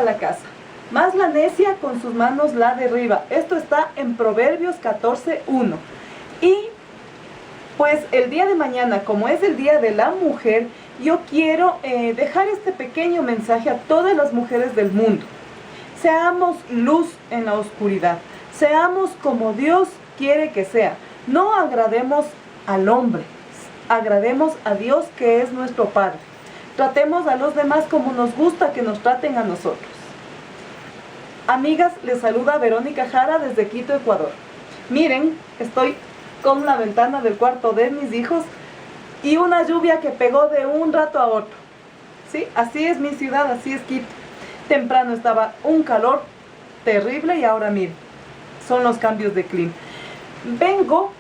a la casa, más la necia con sus manos la derriba. Esto está en Proverbios 14:1. Y pues el día de mañana, como es el Día de la Mujer, yo quiero dejar este pequeño mensaje a todas las mujeres del mundo. Seamos luz en la oscuridad, seamos como Dios quiere que sea. No agrademos al hombre, agrademos a Dios, que es nuestro Padre. Tratemos a los demás como nos gusta que nos traten a nosotros. Amigas, les saluda Verónica Jara desde Quito, Ecuador. Miren, estoy con la ventana del cuarto de mis hijos y una lluvia que pegó de un rato a otro. ¿Sí? Así es mi ciudad, así es Quito. Temprano estaba un calor terrible y ahora miren, son los cambios de clima. Vengo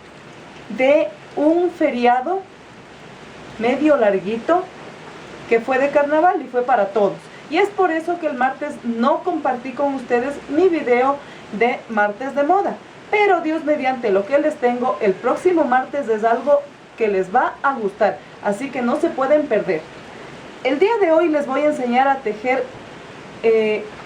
de un feriado medio larguito que fue de carnaval y fue para todos. Y es por eso que el martes no compartí con ustedes mi video de martes de moda. Pero Dios mediante, lo que les tengo el próximo martes es algo que les va a gustar. Así que no se pueden perder. El día de hoy les voy a enseñar a tejer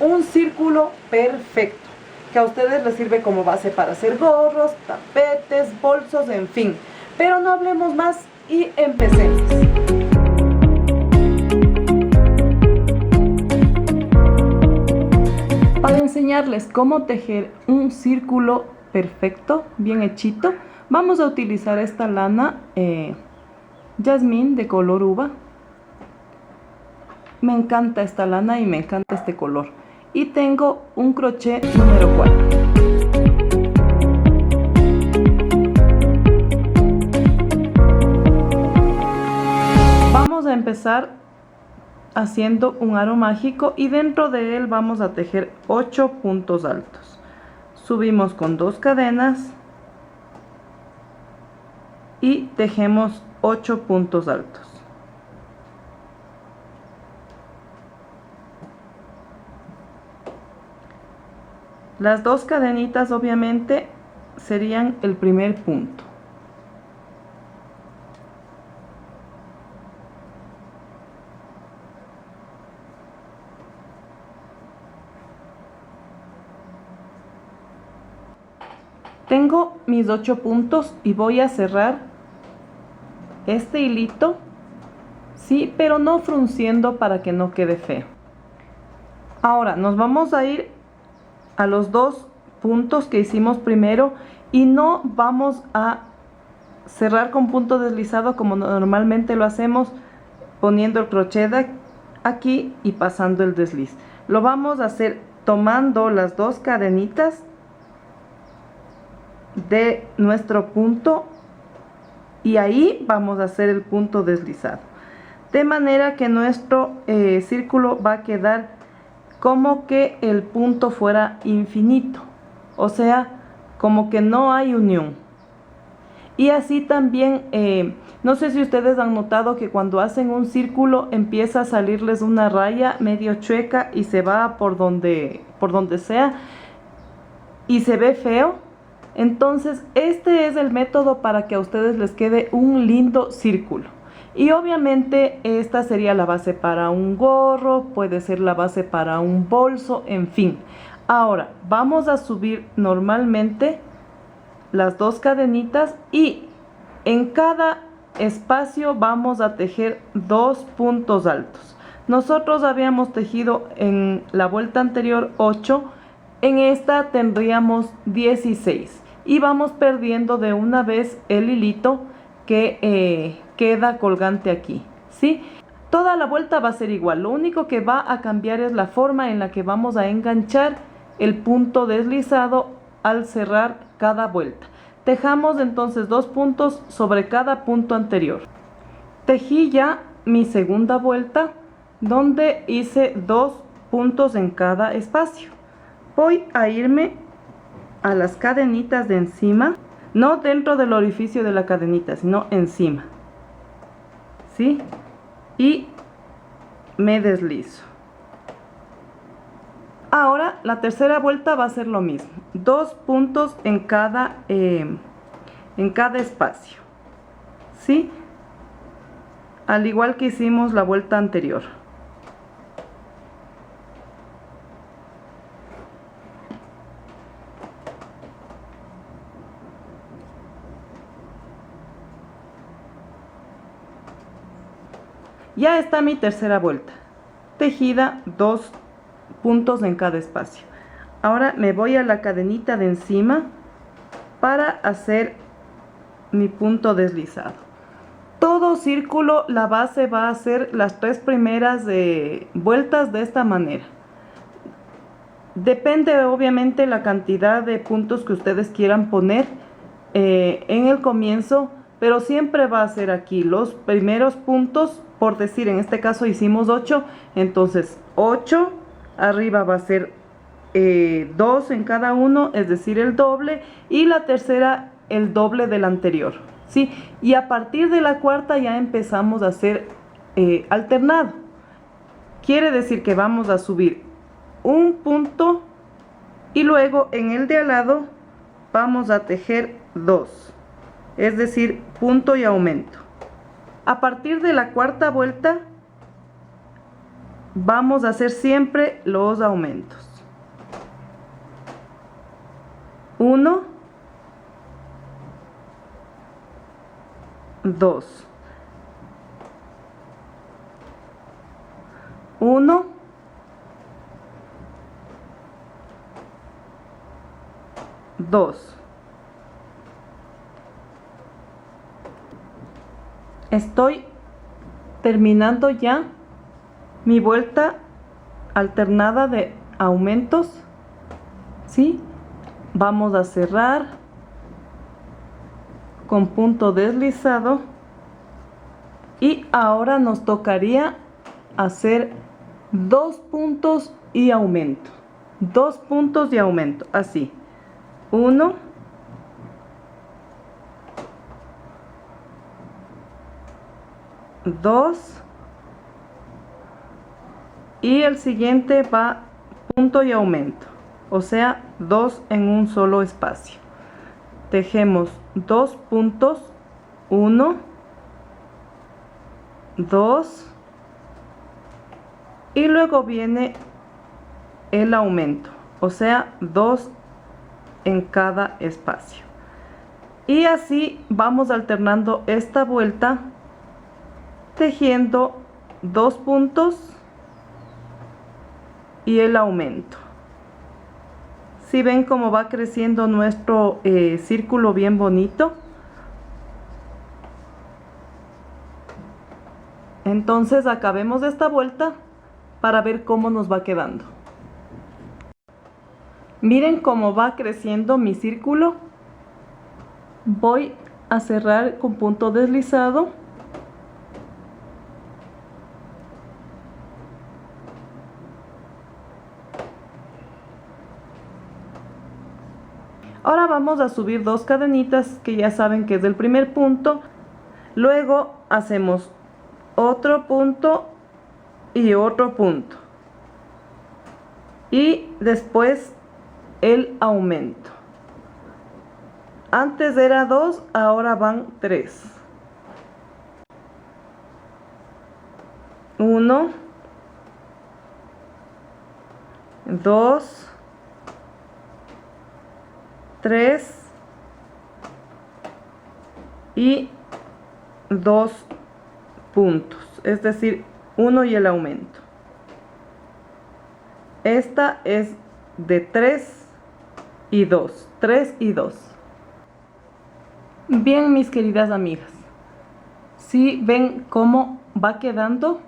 un círculo perfecto, que a ustedes les sirve como base para hacer gorros, tapetes, bolsos, en fin. Pero no hablemos más y empecemos. Para enseñarles cómo tejer un círculo perfecto, bien hechito, vamos a utilizar esta lana jazmín de color uva. Me encanta esta lana y me encanta este color. Y tengo un crochet número 4. Vamos a empezar haciendo un aro mágico y dentro de él vamos a tejer 8 puntos altos. Subimos con 2 cadenas y tejemos 8 puntos altos. Las 2 cadenitas obviamente serían el primer punto. Tengo mis 8 puntos y voy a cerrar este hilito, sí, pero no frunciendo para que no quede feo. Ahora nos vamos a ir a los 2 puntos que hicimos primero y no vamos a cerrar con punto deslizado como normalmente lo hacemos, poniendo el crochet aquí y pasando el desliz. Lo vamos a hacer tomando las 2 cadenitas de nuestro punto y ahí vamos a hacer el punto deslizado, de manera que nuestro círculo va a quedar como que el punto fuera infinito, o sea, como que no hay unión. Y así también, no sé si ustedes han notado que cuando hacen un círculo empieza a salirles una raya medio chueca y se va por donde sea y se ve feo. Entonces este es el método para que a ustedes les quede un lindo círculo. Y obviamente esta sería la base para un gorro, puede ser la base para un bolso, en fin. Ahora vamos a subir normalmente las 2 cadenitas y en cada espacio vamos a tejer 2 puntos altos. Nosotros habíamos tejido en la vuelta anterior 8, en esta tendríamos 16 y vamos perdiendo de una vez el hilito que queda colgante aquí, ¿sí? Toda la vuelta va a ser igual, lo único que va a cambiar es la forma en la que vamos a enganchar el punto deslizado al cerrar cada vuelta. Tejamos entonces 2 puntos sobre cada punto anterior. Tejí ya mi segunda vuelta donde hice 2 puntos en cada espacio. Voy a irme a las cadenitas de encima, no dentro del orificio de la cadenita, sino encima, ¿sí? Y me deslizo. Ahora la tercera vuelta va a ser lo mismo, 2 puntos en cada espacio, ¿sí? Al igual que hicimos la vuelta anterior. Ya está mi tercera vuelta, tejida 2 puntos en cada espacio. Ahora me voy a la cadenita de encima para hacer mi punto deslizado. Todo círculo, la base va a ser las 3 primeras vueltas de esta manera. Depende obviamente la cantidad de puntos que ustedes quieran poner en el comienzo, pero siempre va a ser aquí los primeros puntos, por decir, en este caso hicimos 8, entonces 8, arriba va a ser 2 en cada uno, es decir, el doble, y la tercera el doble del anterior, ¿sí? Y a partir de la cuarta ya empezamos a hacer alternado. Quiere decir que vamos a subir un punto y luego en el de al lado vamos a tejer 2, es decir, punto y aumento. A partir de la cuarta vuelta vamos a hacer siempre los aumentos. 1, 2, 1, 2. Estoy terminando ya mi vuelta alternada de aumentos, ¿sí? Vamos a cerrar con punto deslizado y ahora nos tocaría hacer 2 puntos y aumento, 2 puntos y aumento, así, 1, 2 y el siguiente va punto y aumento, o sea, 2 en un solo espacio. Tejemos 2 puntos, 1, 2 y luego viene el aumento, o sea, 2 en cada espacio. Y así vamos alternando esta vuelta tejiendo 2 puntos y el aumento. Si ven cómo va creciendo nuestro círculo bien bonito. Entonces acabemos esta vuelta para ver cómo nos va quedando. Miren cómo va creciendo mi círculo. Voy a cerrar con punto deslizado. Ahora vamos a subir 2 cadenitas que ya saben que es del primer punto. Luego hacemos otro punto y otro punto. Y después el aumento. Antes era 2, ahora van 3. 1, 2, 3 y 2 puntos, es decir, 1 y el aumento. Esta es de 3 y 2, 3 y 2. Bien, mis queridas amigas, si ven cómo va quedando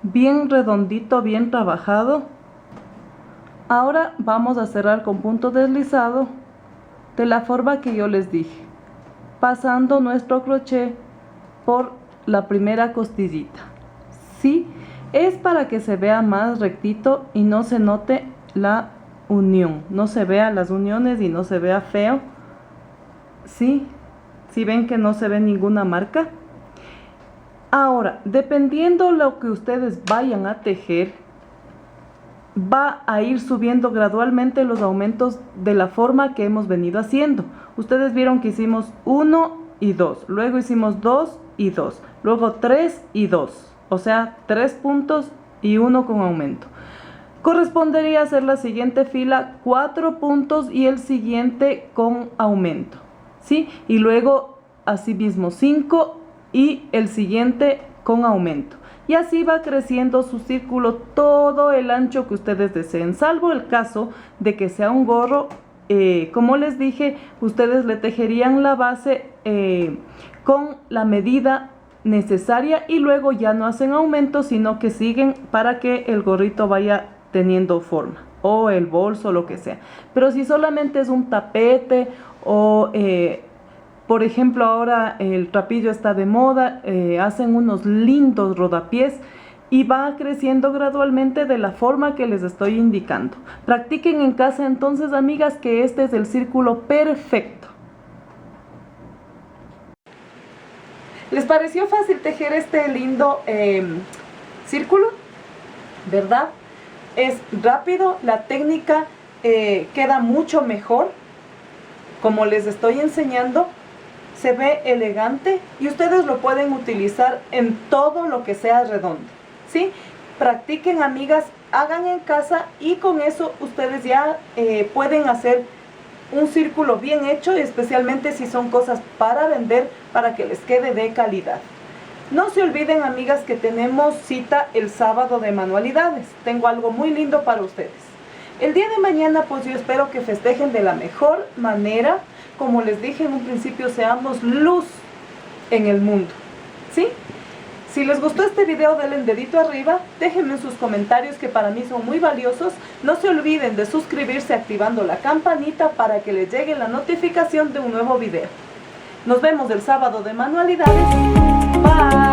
bien redondito, bien trabajado. Ahora vamos a cerrar con punto deslizado de la forma que yo les dije, pasando nuestro crochet por la primera costillita. ¿Sí? Es para que se vea más rectito y no se note la unión, no se vea las uniones y no se vea feo. ¿Sí? ¿Sí ven que no se ve ninguna marca? Ahora, dependiendo lo que ustedes vayan a tejer, va a ir subiendo gradualmente los aumentos de la forma que hemos venido haciendo. Ustedes vieron que hicimos 1 y 2, luego hicimos 2 y 2, luego 3 y 2, o sea, 3 puntos y 1 con aumento. Correspondería hacer la siguiente fila 4 puntos y el siguiente con aumento, ¿sí? Y luego así mismo 5 y el siguiente con aumento. Y así va creciendo su círculo todo el ancho que ustedes deseen, salvo el caso de que sea un gorro. Como les dije, ustedes le tejerían la base con la medida necesaria y luego ya no hacen aumento, sino que siguen para que el gorrito vaya teniendo forma, o el bolso, lo que sea. Pero si solamente es un tapete o por ejemplo, ahora el trapillo está de moda, hacen unos lindos rodapiés y va creciendo gradualmente de la forma que les estoy indicando. Practiquen en casa entonces, amigas, que este es el círculo perfecto. ¿Les pareció fácil tejer este lindo círculo? ¿Verdad? Es rápido, la técnica queda mucho mejor, como les estoy enseñando. Se ve elegante y ustedes lo pueden utilizar en todo lo que sea redondo, ¿sí? Practiquen, amigas, hagan en casa y con eso ustedes ya pueden hacer un círculo bien hecho, especialmente si son cosas para vender, para que les quede de calidad. No se olviden, amigas, que tenemos cita el sábado de manualidades. Tengo algo muy lindo para ustedes. El día de mañana, pues yo espero que festejen de la mejor manera. Como les dije en un principio, seamos luz en el mundo, ¿sí? Si les gustó este video, denle el dedito arriba, déjenme en sus comentarios que para mí son muy valiosos. No se olviden de suscribirse activando la campanita para que les llegue la notificación de un nuevo video. Nos vemos el sábado de manualidades. Bye.